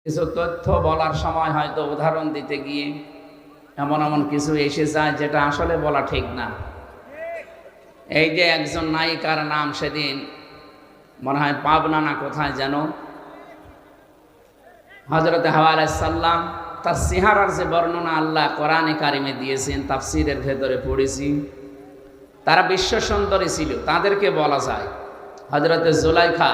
কিছু তথ্য বলার সময় হয়তো উদাহরণ দিতে গিয়ে এমন এমন কিছু এসে যায় যেটা আসলে বলা ঠিক না। এই যে একজন নায়িকার নাম সেদিন মনে হয় পাবনা না কোথায় যেন, হযরত হাওয়া আলাইহিস সালাম তার চেহারার যে বর্ণনা আল্লাহ কোরআনে কারিমে দিয়েছেন, তাফসীরের ভেতরে পড়েছি, তারা বিশ্ব সুন্দরী ছিল। তাদেরকে বলা যায় হযরত জুলাইখা,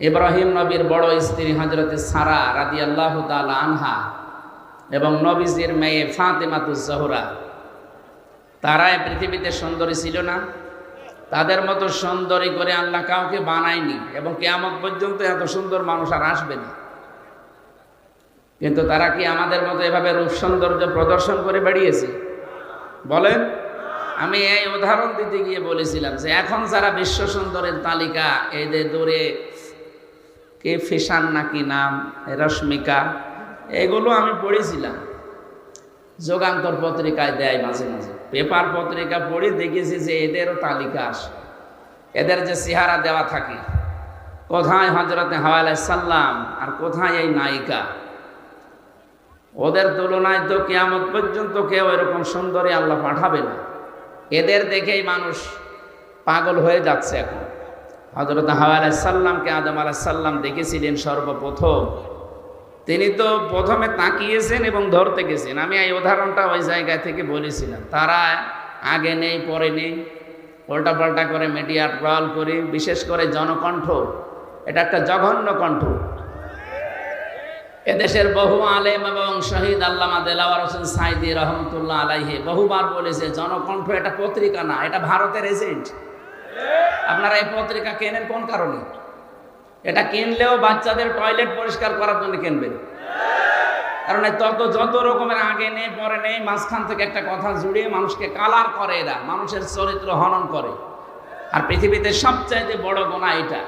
ইব্রাহিম নবীর বড় স্ত্রী হযরতে সারা রাদিয়াল্লাহু তাআলা আনহা এবং নবীজির মেয়ে ফাতেমাতুজ জোহরা, তারাই পৃথিবীতে সুন্দরী ছিল না? তাদের মতো সুন্দরী করে আল্লাহ কাউকে বানায়নি এবং কিয়ামত পর্যন্ত এত সুন্দর মানুষ আর আসবে না। কিন্তু তারা কি আমাদের মতো এভাবে রূপ সৌন্দর্য প্রদর্শন করে বেরিয়েছে? বলেন। আমি এই উদাহরণ দিতে গিয়ে বলেছিলাম যে এখন যারা বিশ্ব সুন্দরের তালিকা, এই যে দূরে কে ফিশান নাকি নাম, রশ্মিকা, এগুলো আমি পড়েছিলাম, যুগান্তর পত্রিকায় দেয় মাঝে মাঝে, পেপার পত্রিকা পড়ে দেখেছি যে এদেরও তালিকা আসে, এদের যে চেহারা দেওয়া থাকে, কোথায় হযরতে হাওয়া আলাইহিস সালাম আর কোথায় এই নায়িকা। ওদের তুলনায় তো কিয়ামত পর্যন্ত কেউ এরকম সুন্দরী আল্লাহ পাঠাবে না। এদের দেখেই মানুষ পাগল হয়ে যাচ্ছে এখন। হযরত হাওয়া আলাইহিস সালামকে আদম আলাইহিস সালাম দেখেছিলেন সর্বপ্রথম, তিনি তো প্রথমে তাকিয়েছেন এবং ধরতে গেছেন। আমি এই উদাহরণটা ওই জায়গা থেকে বলেছিলাম। তারা আগে নেই পরে নেই, উল্টাপাল্টা করে মিডিয়া ট্রল করে, বিশেষ করে জনকণ্ঠ, এটা একটা জঘন্য কণ্ঠ। এদেশের বহু আলেম এবং শহীদ আল্লামা দেলাওয়ার হোসেন সাঈদী রহমতুল্লাহ আলাইহি বহুবার বলেছে, জনকণ্ঠ এটা পত্রিকা না, এটা ভারতের এজেন্ট। আপনারা এই পত্রিকা কেনেন কোন কারণে? এটা কিনলেও বাচ্চাদের টয়লেট পরিষ্কার করার জন্য কিনবেন। কারণ যত রকমের আগে নেই পরে নেই, মাঝখান থেকে একটা কথা জুড়িয়ে মানুষকে কালার করে, এরা মানুষের চরিত্র হনন করে। আর পৃথিবীতে সবচাইতে বড় গুনাহ এটা।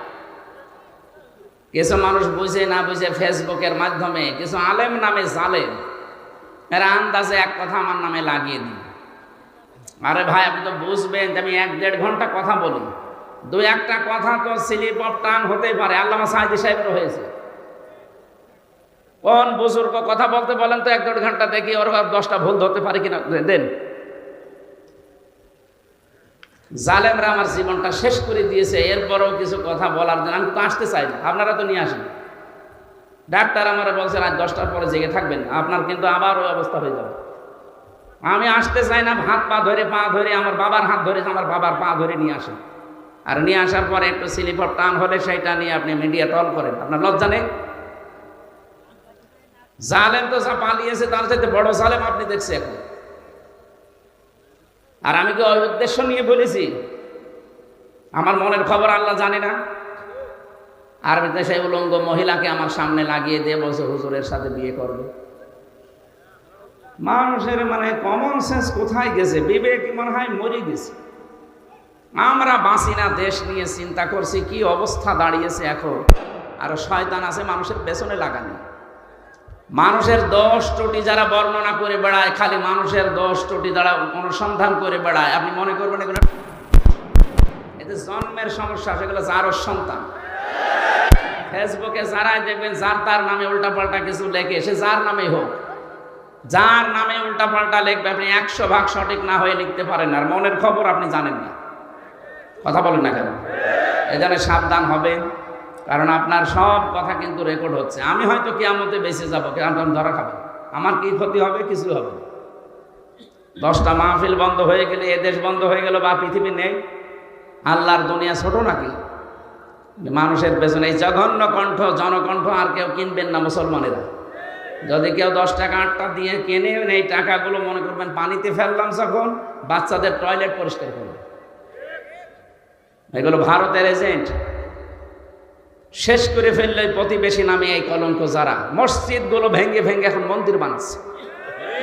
কিছু মানুষ বুঝে না বুঝে ফেসবুকের মাধ্যমে কিছু আলেম নামে জালেম, এরা আন্দাজে এক কথা আমার নামে লাগিয়ে দিই। আরে ভাই, আপনি তো বুঝবেন যে আমি 1-1.5 ঘন্টা কথা বলি, 2-1টা কথা তো স্লিপ অফ টান হতেই পারে। আল্লামা সাঈদী সাহেবেরও হয়েছে। কোন বুজুর্গ কথা বলতে বলেন তো 1-1.5 ঘন্টা, দেখি ওর 10টা ভুল ধরতে পারে কিনা দেন। জালেমরা আমার জীবনটা শেষ করে দিয়েছে, এরপরেও কিছু কথা বলার জন্য আমি তো আসতে চাই না। আপনারা তো নিয়ে আসেন। ডাক্তার আমার বলছে রাত 10টার পরে জেগে থাকবেন, আপনার কিন্তু আবার ওই অবস্থা হয়ে যাবে। আমি আসতে চাই না, হাত পা ধরে পা ধরে, আমার বাবার হাত ধরে আমার বাবার পা ধরে নিয়ে আসেন। আর নিয়ে আসার পরে একটু স্লিপ অফ টান হলে সেইটা নিয়ে আপনি মিডিয়া টল করেন। আপনার লজ্জা নেই? জালেম তো যা পালিয়েছে তার চাইতে বড় জালেম আপনি দেখছে এখন। আর আমি কি ওই উদ্দেশ্য নিয়ে বলেছি? আমার মনের খবর আল্লাহ জানে না? আর সেই উলঙ্গ মহিলাকে আমার সামনে লাগিয়ে দিয়ে বলছে হুজুরের সাথে বিয়ে করবে। মানুষের কমন সেন্স কোথায় গেছে? বিবেক মনে হয় মরে গেছে। আমরা বাঁচি না, দেশ নিয়ে চিন্তা করছি, কি অবস্থা দাঁড়িয়েছে এখন। আর শয়তান আছে মানুষের পেছনে লাগানো। মানুষের দোষ ত্রুটি যারা বর্ণনা করে বেড়ায়, খালি মানুষের দোষ ত্রুটি যারা অনুসন্ধান করে বেড়ায়, আপনি মনে করবেন এগুলো এতে জন্মের সমস্যা, সেগুলো যারও সন্তান। ফেসবুকে যারাই দেখবেন যার তার নামে উল্টাপাল্টা কিছু লেখে, সে যার নামেই হোক, যার নামে উল্টাপাল্টা লিখবে, আপনি 100 ভাগ সঠিক না হয়ে লিখতে পারেন। আর মনের খবর আপনি জানেন না। কথা বলেন না কেন? এজন্য সাবধান হবেন, কারণ আপনার সব কথা কিন্তু রেকর্ড হচ্ছে। আমি হয়তো কিয়ামতে বেঁচে যাবো, কারণ ধরা খাবে, আমার কি ক্ষতি হবে? কিছু হবে। 10টা মাহফিল বন্ধ হয়ে গেলে, এ দেশ বন্ধ হয়ে গেল, বা পৃথিবী নেই, আল্লাহর দুনিয়া ছোট নাকি? মানুষের পেছনে এই জঘন্য কণ্ঠ, জনকণ্ঠ আর কেউ কিনবেন না মুসলমানেরা। যদি কেউ 10 টাকা 8টা দিয়ে কেনে, এই টাকাগুলো মনে করবেন পানিতে ফেললাম যখন, বাচ্চাদের টয়লেট পরিষ্কার করবে। এগুলো ভারতের এজেন্ট। শেষ করে ফেললে প্রতিবেশী নামে এই কলঙ্ক যারা, মসজিদগুলো ভেঙে ভেঙে এখন মন্দির বানাচ্ছে।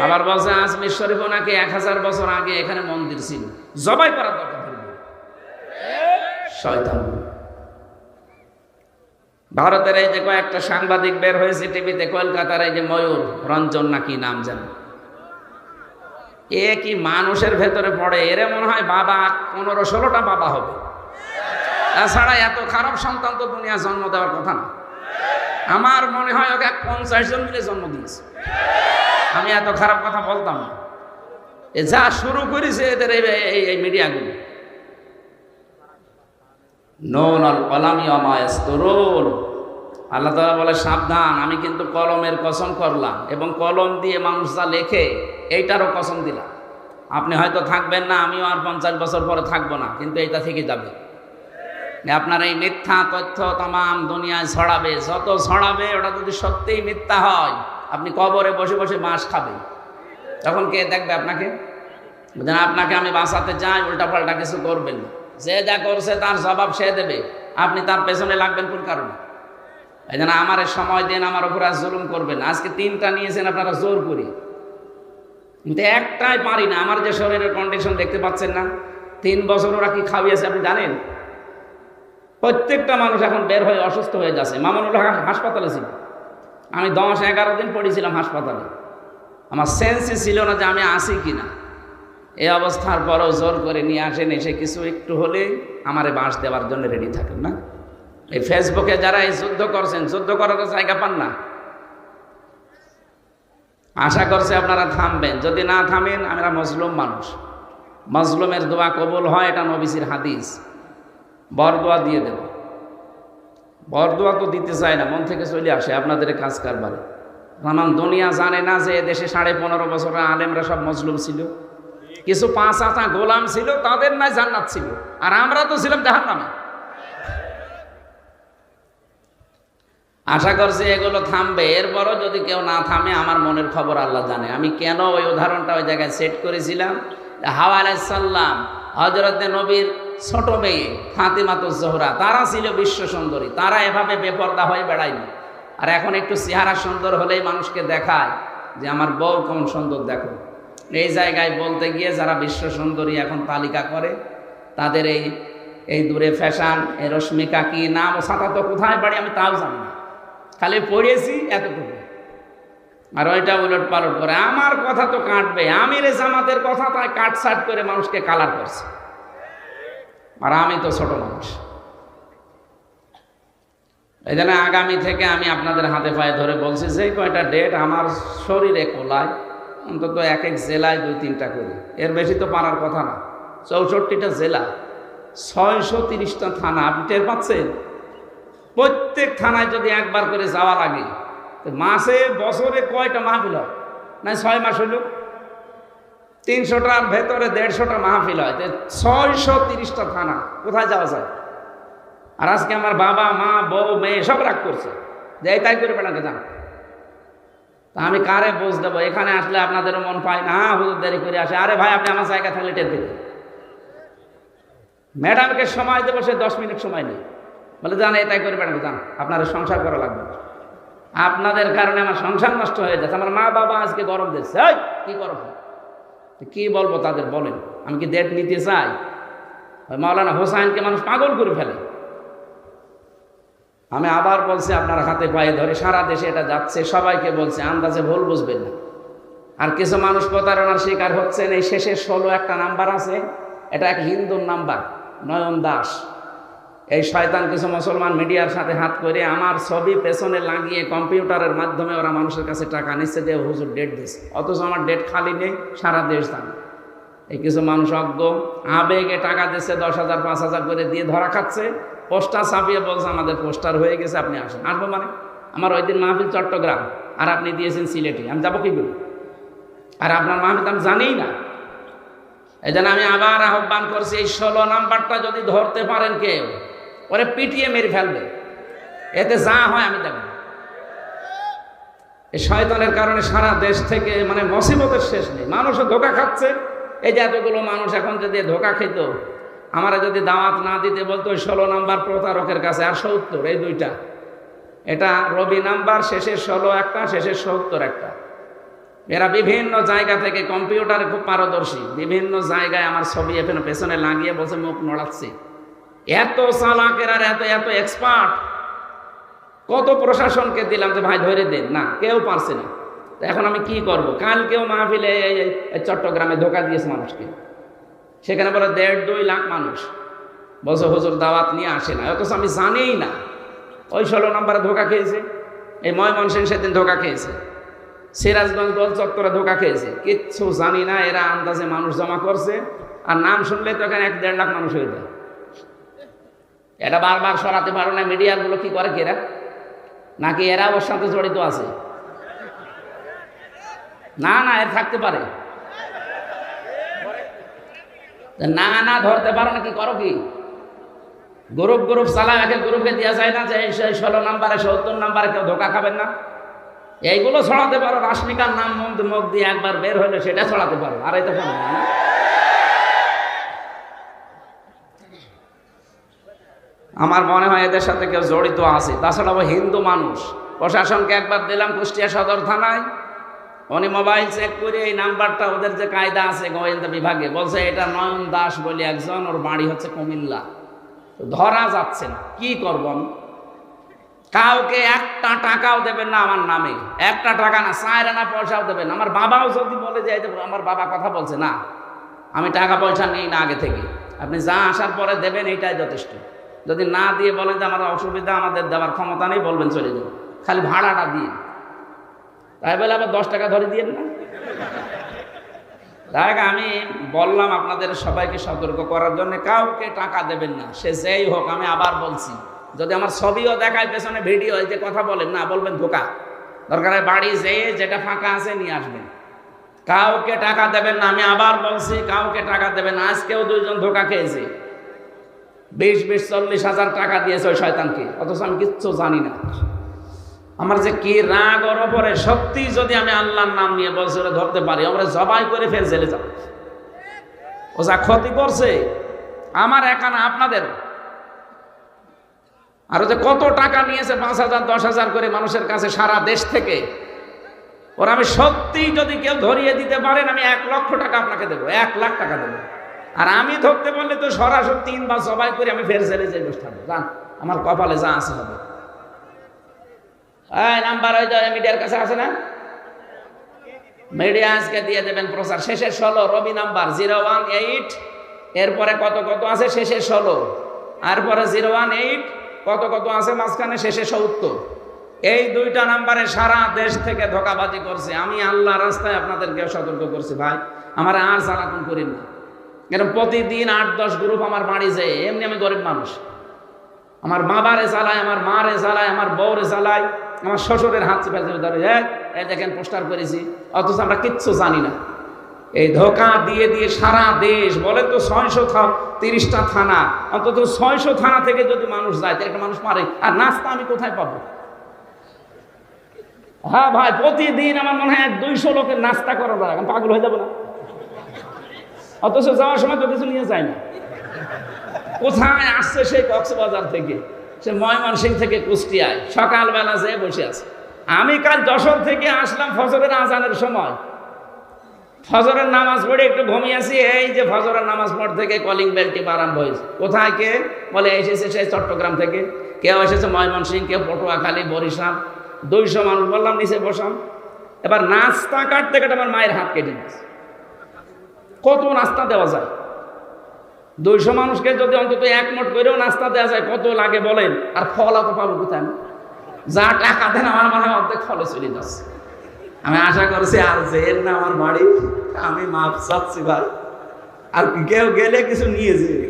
আবার বলছে আজমির শরীফও নাকি 1000 বছর আগে এখানে মন্দির ছিল, জবাই করার দরকার। শয়তান। ভারতের এই যে কয়েকটা সাংবাদিক বের হয়েছে টিভিতে, কলকাতার এই যে ময়ূর রঞ্জন নাকি নাম যেন, এ কি মানুষের ভেতরে পড়ে? এরে মনে হয় বাবা 15-16টা বাবা হবে। তাছাড়া এত খারাপ সন্তান তো দুনিয়া জন্ম দেওয়ার কথা না। আমার মনে হয় ওকে 50 জন মিলে জন্ম দিয়েছে। আমি এত খারাপ কথা বলতাম না। এ যা শুরু করেছে এদের এই মিডিয়াগুলো। নুন আল কলামি ওয়া মা ইয়াসতুরুন, আল্লাহ তাআলা বলে সাবধান, আমি কিন্তু কলমের কসম করলাম এবং কলম দিয়ে মানুষ যা লেখে এইটারও কসম দিলাম। আপনি হয়তো থাকবেন না, আমিও আর 50 বছর পরে থাকবো না, কিন্তু এইটা থেকে যাবে। আপনার এই মিথ্যা তথ্য তামাম দুনিয়ায় ছড়াবে, যত ছড়াবে ওটা যদি সত্যিই মিথ্যা হয়, আপনি কবরে বসে বসে বাঁশ খাবেন। তখন কে দেখবে আপনাকে? আপনাকে আমি বাঁচাতে চাই, উল্টাপাল্টা কিছু করবেন না। যে যা করছে তার জবাব সে দেবে, আপনি তার পেছনে লাগবেন কোন কারণে? এই জন্য আমার সময় দিন, আমার উপর আজ জুলুম করবেন। আজকে 3টা নিয়েছেন আপনারা জোর করি, কিন্তু একটাই পারি না। আমার যে শরীরের কন্ডিশন দেখতে পাচ্ছেন না, 3 বছর ওরা কি খাওয়িয়েছে আপনি জানেন? প্রত্যেকটা মানুষ এখন বের হয়ে অসুস্থ হয়ে যাচ্ছে। মামুনুল হক হাসপাতালে ছিল, আমি 10-11 দিন পড়েছিলাম হাসপাতালে। আমার সেন্সই ছিল না যে আমি আসি কিনা। এই অবস্থার পরও জোর করে নিয়ে আসেন, এসে কিছু একটু হলে আমারে বাঁশ দেওয়ার জন্য রেডি থাকেন না। এই ফেসবুকে যারা এই যুদ্ধ করছেন, যুদ্ধ করার জায়গা পান না। আশা করছে আপনারা থামবেন, যদি না থামেন আমরা মজলুম মানুষ, মজলুমের দোয়া কবুল হয়, এটা নবীজির হাদিস। বরদোয়া দিয়ে দেব, বরদোয়া তো দিতে চায় না, মন থেকে চলে আসে আপনাদের কাজ কারবারে। আমার দুনিয়া জানে না যে এদেশে 15.5 বছর আলেমরা সব মজলুম ছিল, কিছু 5 আনা গোলাম ছিল, তাদের নাই জান্নাত ছিল, আর আমরা তো ছিলাম জাহান্নামে। আশা করছি এগুলো থামবে। এরপরও যদি কেউ না থামে, আমার মনের খবর আল্লাহ জানে। আমি কেন ওই উদাহরণটা ওই জায়গায় সেট করেছিলাম, হাওয়া আলাইহিস সালাম হযরতে নবীর ছোট মেয়ে ফাতিমাতুজ জোহরা, তারা ছিল বিশ্ব সুন্দরী, তারা এভাবে বেপরদা হয়ে বেড়ায়নি। আর এখন একটু চেহারা সুন্দর হলেই মানুষকে দেখায় যে আমার বউ কোন সুন্দর, দেখো। এই জায়গায় বলতে গিয়ে যারা বিশ্ব সুন্দরী এখন তালিকা করে, তাদের এই দূরে ফ্যাশন, এই রশ্মিকা কি নাম, ও সাঁতা তো কোথায় বাড়ি আমি তাও জানি না, খালি পড়েছি এতটুকু। আর ওইটা উলট পালট করে আমার কথা তো কাটবে, আমিরে জামাতের কথা তাই কাটছাট করে মানুষকে কালার করছে। আর আমি তো ছোট মানুষ। এই জন্য আগামী থেকে আমি আপনাদের হাতে পায়ে ধরে বলছি, যে কয়টা ডেট আমার শরীরে কোলায়, অন্তত এক জেলায় 2-3টা করি, এর বেশি তো পারার কথা না। 64টা জেলা, 630টা থানা, আপনি টের পাচ্ছেন? প্রত্যেক থানায় যদি একবার করে যাওয়া লাগে, মাসে বছরে কয়টা মাহফিল হয়? না 6 মাস হইল 300টার ভেতরে 150টা মাহফিল হয়, 630টা থানা, কোথায় যাওয়া যায়? আর আজকে আমার বাবা মা বউ মেয়ে সব রাগ করছে যে এই তাই করে বেড়াতে যান। তা আমি কারে বোঝ দেবো? এখানে আসলে আপনাদেরও মন পায় না, হুজুর দেরি করে আসে। আরে ভাই, আপনি আমার জায়গা থাকলে টের দেবেন। ম্যাডামকে সময় দেবো, সে 10 মিনিট সময় নেই, বলে জান এটাই করে বেড়াতে যান, আপনার সংসার করা লাগবে। আপনাদের কারণে আমার সংসার নষ্ট হয়ে যাচ্ছে। আমার মা বাবা আজকে গরম দিচ্ছে, এই কি গরম, কি বলবো তাদের বলেন? আমি কি ডেট নিতে চাই? ওই মাওলানা হোসাইনকে মানুষ পাগল করে ফেলে। আমি আবার বলছি, আপনার হাতে পায়ে ধরে, সারা দেশে এটা যাচ্ছে, সবাইকে বলছে, আন্দাজে ভুল বুঝবেন না। আর কিছু মানুষ প্রতারণার শিকার হচ্ছেন। এই শেষের 16 একটা নাম্বার আছে, এটা এক হিন্দুর নাম্বার, নয়ন দাস। এই শয়তান কিছু মুসলমান মিডিয়ার সাথে হাত করে আমার ছবি পেছনে লাগিয়ে কম্পিউটারের মাধ্যমে ওরা মানুষের কাছে টাকা নিচ্ছে, দিয়ে হুজুর ডেট দিচ্ছে, অথচ আমার ডেট খালি নেই, সারা দেশ জানে। এই কিছু মানুষ অজ্ঞ, আবেগে টাকা দিচ্ছে, 10,000 5,000 করে দিয়ে ধরা খাচ্ছে। পোস্টার ছাপিয়ে বলছে আমাদের পোস্টার হয়ে গেছে, আপনি আসেন। আসবো মানে? আমার ওই দিন মাহফিল চট্টগ্রাম, আর আপনি দিয়েছেন সিলেটে, আমি যাবো কি বলি? আর আপনার মাহফিল আমি জানিই না। এই জন্য আমি আবার আহ্বান করছি, এই 16 নাম্বারটা যদি ধরতে পারেন কেউ, ওরে পিটিয়ে মেরে ফেলবে, এতে যা হয় আমি দেখব। এই শয়তানের কারণে সারা দেশ থেকে মানে মুসিবতের শেষ নেই, মানুষও ধোকা খাচ্ছে। এই যে এতগুলো মানুষ এখন যদি ধোকা খেত, আমারা যদি দাওয়াত না দিতে বলতো, ওই 16 নাম্বার প্রতারকের কাছে, আর 70, এই দুইটা, এটা রবি নাম্বার, শেষের 16 একটা, শেষের 70 একটা। এরা বিভিন্ন জায়গা থেকে কম্পিউটারে খুব পারদর্শী, বিভিন্ন জায়গায় আমার ছবি এখানে পেছনে লাগিয়ে বলছে মুখ নড়াচ্ছি। এত চালাকের আর এত এত এক্সপার্ট, কত প্রশাসনকে দিলাম যে ভাই ধরে দেন, না কেউ পারছে না। এখন আমি কি করব? কালকেও মাহফিলে চট্টগ্রামে ধোকা দিয়েছে মানুষকে, সেখানে বলে 1.5-2 লাখ মানুষ বলছে হুজুর দাওয়াত নিয়ে আসে না, অথচ আমি জানিই না ওই 16 নম্বরে ধোকা খেয়েছে। এই ময়মনসিংহ সেদিন ধোকা খেয়েছে, সিরাজগঞ্জ গোল চত্বরে ধোকা খেয়েছে, কিচ্ছু জানি না। এরা আন্দাজে মানুষ জমা করছে, আর নাম শুনলে তো এখানে 1-1.5 লাখ মানুষ হয়ে যায়। এটা বারবার সরাতে পারো না। মিডিয়াগুলো কি করে এরা, নাকি এরা ওর সাথে জড়িত আছে? না না, এর থাকতে পারে না। না ধরতে পারো না, কি করো কি? গ্রুপ চালায়, একে গ্রুপকে দেওয়া যায় না যে 16 নাম্বারে 70 নাম্বারে কেউ ধোকা খাবেন না। এইগুলো ছড়াতে পারো। রাশমিকার নাম মুখ দিয়ে একবার বের হলে সেটা ছড়াতে পারো, আর এই তো পারো না। আমার মনে হয় এদের সাথে কেউ জড়িত আছে। তাছাড়া ও হিন্দু মানুষ। প্রশাসনকে একবার দিলাম কুষ্টিয়া সদর থানায়, উনি মোবাইল চেক করে এই নাম্বারটা, ওদের যে কায়দা আছে গোয়েন্দা বিভাগে, বলছে এটা নয়ন দাস বলে একজন, ওর বাড়ি হচ্ছে কুমিল্লা। ধরা যাচ্ছে না, কি করবো আমি? কাউকে একটা টাকাও দেবেন না আমার নামে, একটা টাকা না, 4 আনা পয়সাও দেবেন। আমার বাবাও যদি বলে যে আমার বাবা কথা বলছে, না আমি টাকা পয়সা নেই না আগে থেকে, আপনি যা আসার পরে দেবেন এইটাই যথেষ্ট। যদি না দিয়ে বলেন যে আমার অসুবিধা, আমাদের দেওয়ার ক্ষমতা নেই, বলবেন চলে যাবেন, খালি ভাড়াটা দিয়ে। তাই বলে আবার 10 টাকা ধরে দিয়েন না। দেখ, আমি বললাম আপনাদের সবাইকে সতর্ক করার জন্য, কাউকে টাকা দেবেন না, সে যেই হোক। আমি আবার বলছি, যদি আমার ছবিও দেখায় পেছনে ভিডিও, এই যে কথা বলেন না, বলবেন ধোকা। দরকার হয় বাড়ি যেয়ে যেটা ফাঁকা আছে নিয়ে আসবেন। কাউকে টাকা দেবেন না, আমি আবার বলছি, কাউকে টাকা দেবেন না। আজকেও 2 জন ধোকা খেয়েছে, 20-40 হাজার টাকা দিয়েছে ওই শয়তানকে, অথচ আমি কিচ্ছু জানি না। আমার যে কি রাগ ওর ওপরে, সত্যি যদি আমি আল্লাহর নাম নিয়ে বলছি ওরা ধরতে পারি, আমরা জবাই করে ফের জেলে যাব। ও যা ক্ষতি করছে আমার একা না, আপনাদের। আর যে কত টাকা নিয়েছে, 5,000 10,000 করে মানুষের কাছে সারা দেশ থেকে। ওরা আমি সত্যি যদি কেউ ধরিয়ে দিতে পারেন, আমি 1 লক্ষ টাকা আপনাকে দেবো, 1 লাখ টাকা দেবো। আর আমি ধরতে পারলে তো সরাসরি 3 বার জবাই করে আমি ফের জেলে যাই বসে থাকবো। জান, আমার কপালে যা আছে হবে। নাম্বার ওই যে মিডিয়ার কাছে আছে না, মিডিয়া আজকে দিয়ে দেবেন প্রচার। শেষের 16 রবি নাম্বার 018, এরপরে কত কত আছে শেষের 16, আর পরে 018 কত কত আছে মাঝখানে শেষে 70। এই 2টা নাম্বারে সারা দেশ থেকে ধোকাবাজি করছে। আমি আল্লাহ রাস্তায় আপনাদেরকে সতর্ক করছি, ভাই আমার আর জ্বালাতন করেন না। এরকম প্রতিদিন 8-10 গ্রুপ আমার বাড়ি যায়। এমনি আমি গরিব মানুষ, আমার বাবারে জ্বালায়, আমার মারে জ্বালায়, আমার বউরে জ্বালায়, আমার শ্বশুরের হাত চেপে ধরে, এই দেখেন পোস্টার করেছি, অথচ আমরা কিচ্ছু জানি না। এই ধোকা দিয়ে দিয়ে সারা দেশ, বলে তো 630টা থানা, অন্তত 600 থানা থেকে যদি মানুষ যায়, তো একটা মানুষ মারে। আর নাস্তা আমি কোথায় পাবো? হ্যাঁ ভাই, প্রতিদিন আমার মনে হয় 200 লোকের নাস্তা করার দরকার, আমি পাগল হয়ে যাবো না? অথচ যাওয়ার সময় তো কিছু নিয়ে যায় না। কোথায় আসছে সেই কক্সবাজার থেকে, সে ময়মনসিংহ থেকে কুষ্টিয়ায়, সকালবেলা যেয়ে বসে আছে। আমি কাল যশোর থেকে আসলাম ফজরের আজানের সময়, ফজরের নামাজ পড়ে একটু ঘুমিয়েছি। এই যে ফজরের নামাজ পড় থেকে কলিং বেল টিপ আরম্ভ হয়েছে। কোথায় কে বলে? এসেছে সেই চট্টগ্রাম থেকে, কেউ এসেছে ময়মনসিংহ, কেউ পটুয়াখালী, বরিশাল। 200 মানুষ। বললাম নিচে বসাম। এবার নাস্তা কাটতে কাটতে আমার মায়ের হাত কেটে গেছে। কত নাস্তা দেওয়া যায়? 200 মানুষকে যদি অন্তত 1 মুঠ করেও নাস্তা দেওয়া যায়, কত লাগে বলেন? আর ফল অত পাবো কোথায়? আমি যা টাকা দেন আমার মনে হয় অর্ধেক ফলে চলে যাচ্ছে। আমি আশা করছি আর যেন না আমার বাড়ি, আমি মাপ চাচ্ছি ভাই, আর কেউ গেলে কিছু নিয়ে যাবে,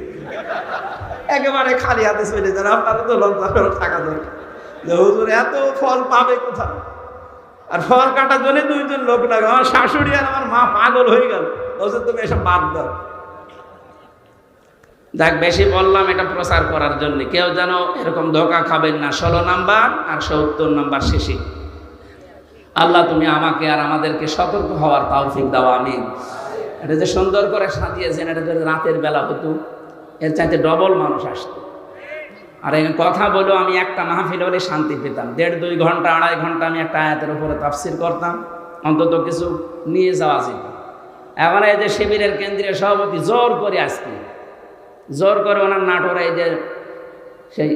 একেবারে খালি হাতে চলে যান। আপনারা তো লজ্জা করে টাকা দেন যে হুজুর এত ফল পাবে কোথায়? আর ফল কাটার জন্য 2 জন লোক লাগে। আমার শাশুড়ি আর আমার মা পাগল হয়ে গেল, বলছে তুমি এসব বাদ দাও। দেখ, বেশি বললাম এটা প্রচার করার জন্য, কেউ যেন এরকম ধোকা খাবেন না। 16 নাম্বার আর 70 নাম্বার শেষে। আল্লাহ তুমি আমাকে আর আমাদেরকে সতর্ক হওয়ার তৌফিক দাও, আমিন। এটা যে সুন্দর করে সাজিয়েছেন, এটা যদি রাতের বেলা হতো, এর চাইতে ডবল মানুষ আসতো। আর এই কথা বলো, আমি একটা মাহফিল হলে শান্তি পেতাম। 1.5-2 ঘন্টা 2.5 ঘন্টা আমি একটা আয়াতের উপরে তাফসির করতাম, অন্তত কিছু নিয়ে যাওয়া যেত। এখন এই যে শিবিরের কেন্দ্রীয় সভাপতি জোর করে আসছে, জোর করে ওনার নাটোরে এই যে সেই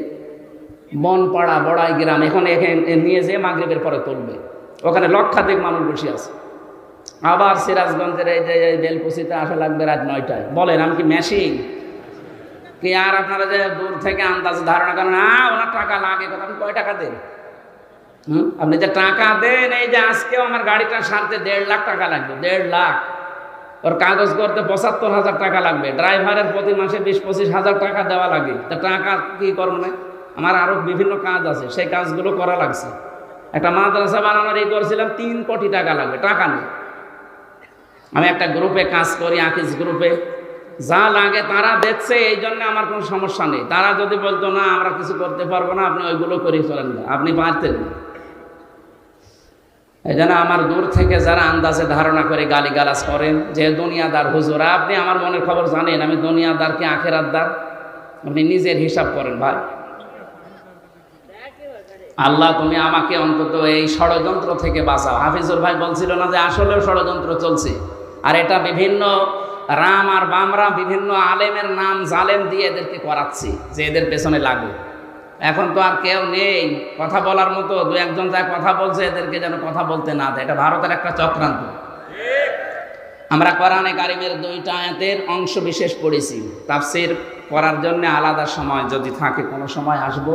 বনপাড়া বড়াই গ্রাম, এখানে নিয়ে যেয়ে মাগরিবের পরে তুলবে। ওখানে লক্ষাধিক মানুষ বসে আছে। আবার সিরাজগঞ্জের এই যে বেলকুচিতে আসা লাগবে রাত 9টায়। বলেন আমি কি মেশিন কি? আর আপনারা যে দূর থেকে আন্দাজ ধারণা করেন, ওনার টাকা লাগে কথা, আপনি কয় টাকা দেন? আপনি যে টাকা দেন, এই যে আজকেও আমার গাড়িটা সারতে 1.5 লাখ টাকা লাগবে, 1.5 লাখ। ওর কাগজ করতে 75,000 টাকা লাগবে, ড্রাইভারের প্রতি মাসে 20-25 হাজার টাকা দেওয়া লাগে। তা টাকা কি করবো না? আমার আরো বিভিন্ন কাজ আছে, সেই কাজগুলো করা লাগছে। একটা মাদ্রাসা বানানোর করেছিলাম, 3 কোটি টাকা লাগবে, টাকা নেই। আমি একটা গ্রুপে কাজ করি, আকিজ গ্রুপে, যা লাগে তারা দেখছে, এই জন্য আমার কোনো সমস্যা নেই। তারা যদি বলতো না আমরা কিছু করতে পারবো না, আপনি ওইগুলো করে চলেন না, আপনি পারতেন না। এই জন্য আমার দূর থেকে যারা আন্দাজে ধারণা করে গালিগালাজ করেন যে দুনিয়াদার হুজুর, আপনি আমার মনের খবর জানেন আমি দুনিয়াদার কি আখেরাতদার? আপনি নিজের হিসাব করেন ভাই। আল্লাহ তুমি আমাকে অন্তত এই ষড়যন্ত্র থেকে বাঁচাও। হাফিজুর ভাই বলছিল না যে আসলেও ষড়যন্ত্র চলছে, আর এটা বিভিন্ন রাম আর বামরা বিভিন্ন আলেমের নাম জালেম দিয়ে এদেরকে করাচ্ছি যে এদের পেছনে লাগবে। এখন তো আর কেউ নেই কথা বলার মতো, 2-1 যা কথা বলছে এদেরকে যেন কথা বলতে না দেয়। এটা ভারতের একটা চক্রান্ত। আমরা কোরআনে কারিমের 2টা আয়াতের অংশ বিশেষ পড়েছি, তাফসীর করার জন্য আলাদা সময় যদি থাকে কোনো সময় আসবো।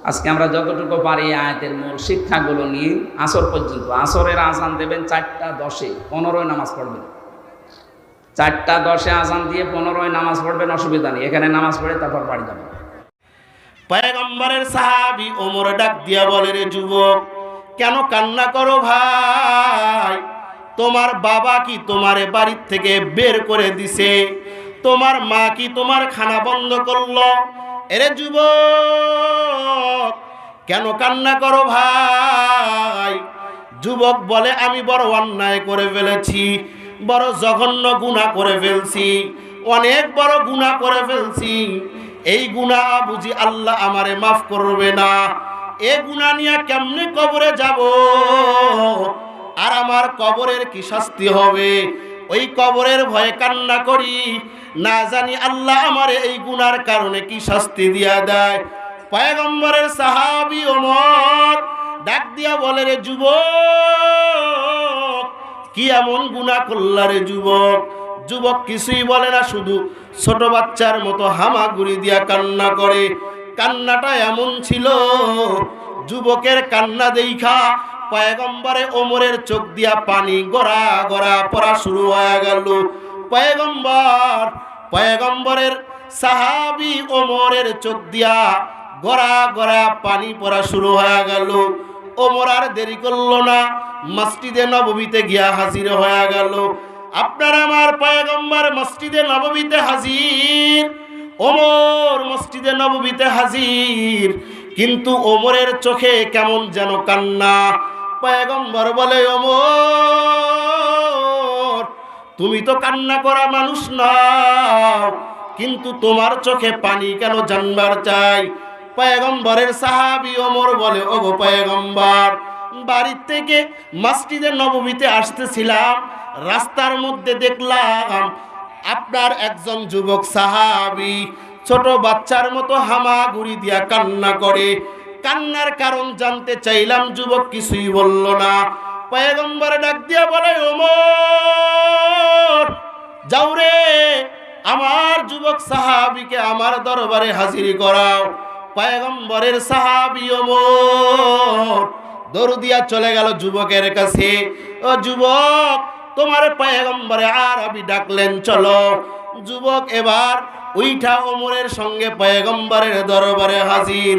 আজকে আমরা যতটুকু পারি আয়াতের মূল শিক্ষাগুলো নিয়ে আসর পর্যন্ত। আসরের আজান দেবেন 4টা 10-এ, 15 নামাজ পড়বেন। 4টা 10-এ আজান দিয়ে 15 নামাজ পড়বেন, অসুবিধা নেই। এখানে নামাজ পড়ে তারপর বাড়ি যাবেন। পয়গম্বরের সাহাবী ওমর ডাক দিয়া বলে, রে যুবক, কেন কান্না করো ভাই? তোমার বাবা কি তোমারে বাড়ির থেকে বের করে দিছে? তোমার মা কি তোমার খানা বন্ধ করলো? এরে যুবক, কেন কান্না করো ভাই? যুবক বলে, আমি বড় অন্যায় করে ফেলেছি, বড় জঘন্য গুনাহ করে ফেলছি, অনেক বড় গুনাহ করে ফেলছি। এই গুনাহ বুঝি আল্লাহ আমারে মাফ করবে না? এই গুনাহ নিয়ে কেমনে কবরে যাব? আর আমার কবরের কি শাস্তি হবে? ওই কবরের ভয়ে কান্না করি, না জানি আল্লাহ আমারে এই গুনার কারণে কি শাস্তি দিয়া দেয়। পয়গম্বরের সাহাবী ওমর ডাক দিয়া বলে, রে যুবক, কি এমন গুনাহ করলা রে যুবক? যুবক কিছুই বলে না, শুধু ছোট বাচ্চার মতো হামাগুড়ি দিয়া কান্না করে। কান্নাটা এমন ছিল, যুবকের কান্না দেইখা পয়গম্বরে ওমরের চোখ দিয়া পানি গড়া গড়া পড়া শুরু হয়ে গেল। পয়গম্বরের সাহাবী ওমরের চোখ দিয়া গড়া গড়া পানি পড়া শুরু হয়ে গেল। ওমর আর দেরি করল না, মসজিদে নববীতে গিয়া হাজির হয়ে গেল। আপনার আমার পয়গম্বর মসজিদে নববীতে হাজির, ওমর মসজিদে নববীতে হাজির, কিন্তু ওমরের চোখে কেমন যেন কান্না। পয়গম্বর বলে, ওমর, তুমি তো কান্না করা মানুষ নও, কিন্তু তোমার চোখে পানি কেন জানবার চাই? পয়গম্বরের সাহাবী ওমর বলে, ওগো পয়গম্বর, বাড়ি থেকে মসজিদে নববীতে আসতেছিলাম, রাস্তার মধ্যে দেখলাম আপনার একজন যুবক সাহাবী ছোট বাচ্চার মতো হামাগুড়ি দিয়া কান্না করে। কান্নার কারণ জানতে চাইলাম, যুবক কিছুই বলল না। পয়গম্বর ডাক দিয়া বলে, ওমর, যাও রে, আমার যুবক সাহাবীকে আমার দরবারে হাজির করাও। পয়গম্বরের সাহাবী ওমর দৌড় দিয়া চলে গেল যুবকের কাছে। ও যুবক, তোমার পয়গম্বরে আরবি ডাকলেন, চলো। যুবক এবার উইঠা ওমরের সঙ্গে পয়গম্বরের দরবারে হাজির।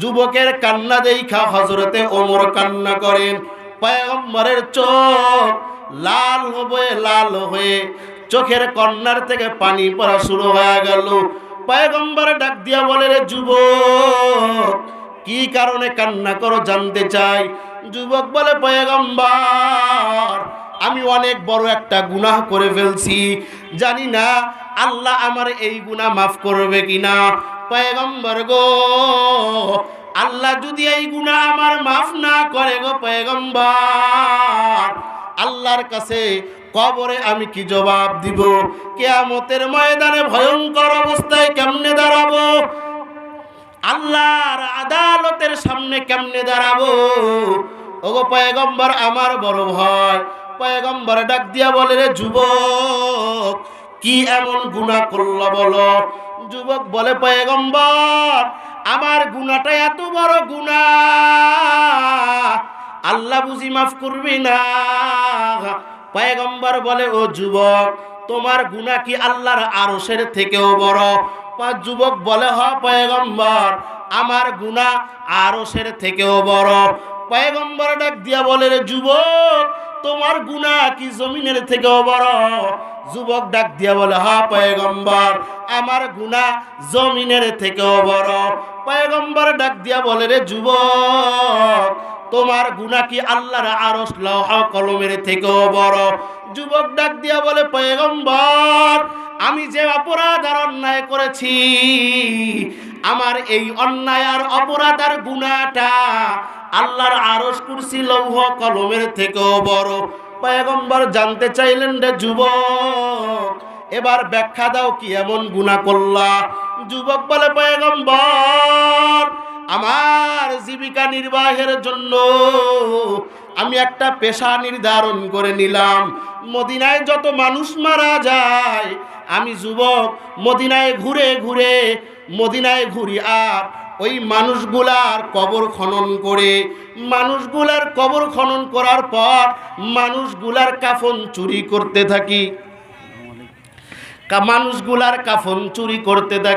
যুবকের কান্না দেইখা হযরতে ওমর কান্না করেন। পয়গম্বরের চোখ লাল হয়ে চোখের কর্নার থেকে পানি পড়া শুরু হয়ে গেল। পয়গম্বর ডাক দিয়া বলে, রে যুবক, কি কারণে কান্না করো জানতে চাই? যুবক বলে, পয়গম্বর, আমি অনেক বড় একটা গুনাহ করে ফেলছি, জানি না আল্লাহ আমার এই গুনাহ মাফ করবে কিনা। পয়গম্বর গো, আল্লাহ যদি এই গুনাহ আমার মাফ না করে গো পয়গম্বর, আল্লাহর কাছে কবরে আমি কি জবাব দিব? কিয়ামতের ময়দানে ভয়ঙ্কর অবস্থায় কেমনে দাঁড়াবো? আল্লাহর আদালতের সামনে কেমনে দাঁড়াবো? ওগো পয়গম্বর, আমার বড় ভয়। পয়গম্বর ডাক দিয়া বলে, রে যুবক, কি এমন গুনাহ করল বলো? যুবক বলে, পয়গম্বর, আমার গুনাহটা এত বড় গুনাহ, আল্লাহ বুঝি মাফ করবে না? পয়গম্বর বলে, ও যুবক, তোমার গুনাহ কি আল্লাহর আরশের থেকেও বড়? যুবক বলে, হ পয়গম্বর, আমার গুনাহ আরশের থেকেও বড়। পয়গম্বর ডাক দিয়া বলে, রে যুবক, তোমার গুনাহ কি জমিনের থেকেও বড়? যুবক ডাক দিয়া বলে, হ্যাঁ পয়গম্বর, আমার গুনাহ জমিনের থেকেও বড়। পয়গম্বর ডাক দিয়া বলে, রে যুবক, তোমার গুনাহ কি আল্লাহর আরশ লৌহ কলমের থেকেও বড়? যুবক ডাক দিয়া বলে, পয়গম্বর, আমি যে অপরাধ আর অন্যায় করেছি, আমার এই অন্যায় আর অপরাধ আর গুনাহটা আল্লাহর আরশ কুরসি লৌহ কলমের থেকেও বড়। পয়গম্বর জানতে চাইলেন, রে যুবক, এবার ব্যাখ্যা দাও, কি এমন গুনাহ করলা? যুবক বলে, পয়গম্বর, আমার জীবিকা নির্বাহের জন্য আমি একটা পেশা নির্ধারণ করে নিলাম। মদিনায় যত মানুষ মারা যায়, আমি যুবক মদিনায় ঘুরে ঘুরে মদিনায় ঘুরি, আর ওই মানুষগুলার কবর খনন করে, মানুষগুলার কবর খনন করার পর মানুষগুলার কাফন চুরি করতে থাকি, মানুষগুলার কাফন চুরি করতে থাকি।